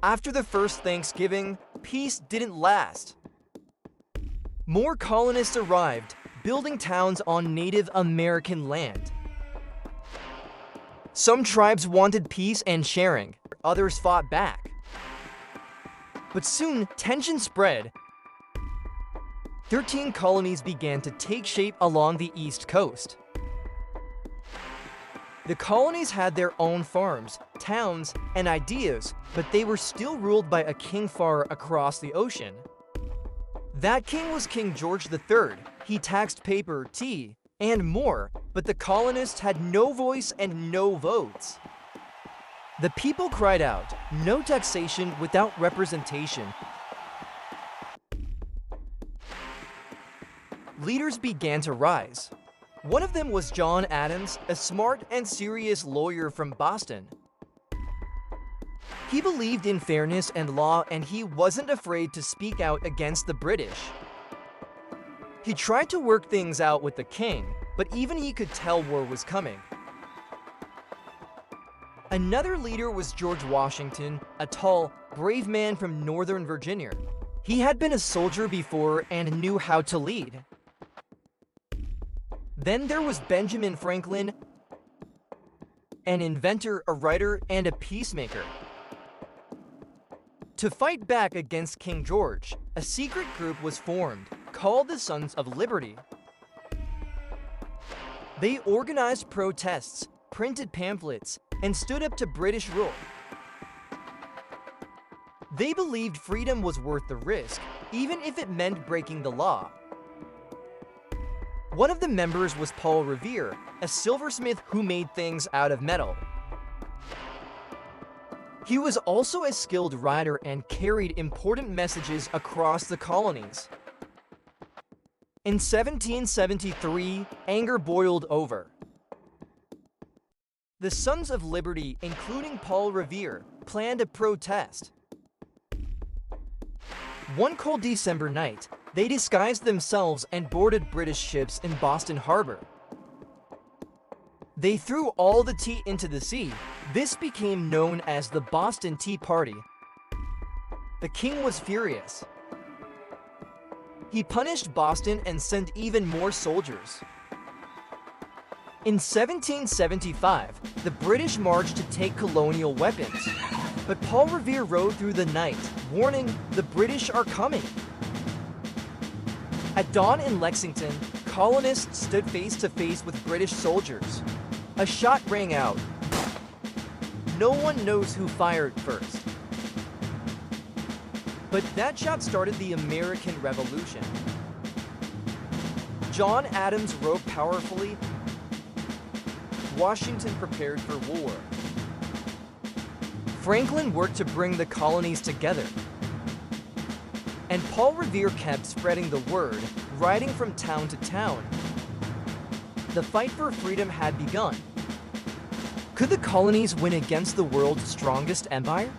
After the first Thanksgiving, peace didn't last. More colonists arrived, building towns on Native American land. Some tribes wanted peace and sharing, others fought back. But soon, tension spread. 13 colonies began to take shape along the East Coast. The colonies had their own farms, towns, and ideas, but they were still ruled by a king far across the ocean. That king was King George III. He taxed paper, tea, and more, but the colonists had no voice and no votes. The people cried out, "No taxation without representation." Leaders began to rise. One of them was John Adams, a smart and serious lawyer from Boston. He believed in fairness and law, and he wasn't afraid to speak out against the British. He tried to work things out with the king, but even he could tell war was coming. Another leader was George Washington, a tall, brave man from Northern Virginia. He had been a soldier before and knew how to lead. Then there was Benjamin Franklin, an inventor, a writer, and a peacemaker. To fight back against King George, a secret group was formed, called the Sons of Liberty. They organized protests, printed pamphlets, and stood up to British rule. They believed freedom was worth the risk, even if it meant breaking the law. One of the members was Paul Revere, a silversmith who made things out of metal. He was also a skilled writer and carried important messages across the colonies. In 1773, anger boiled over. The Sons of Liberty, including Paul Revere, planned a protest. One cold December night, they disguised themselves and boarded British ships in Boston Harbor. They threw all the tea into the sea. This became known as the Boston Tea Party. The king was furious. He punished Boston and sent even more soldiers. In 1775, the British marched to take colonial weapons. But Paul Revere rode through the night, warning, "The British are coming." At dawn in Lexington, colonists stood face to face with British soldiers. A shot rang out. No one knows who fired first. But that shot started the American Revolution. John Adams wrote powerfully. Washington prepared for war. Franklin worked to bring the colonies together. And Paul Revere kept spreading the word, riding from town to town. The fight for freedom had begun. Could the colonies win against the world's strongest empire?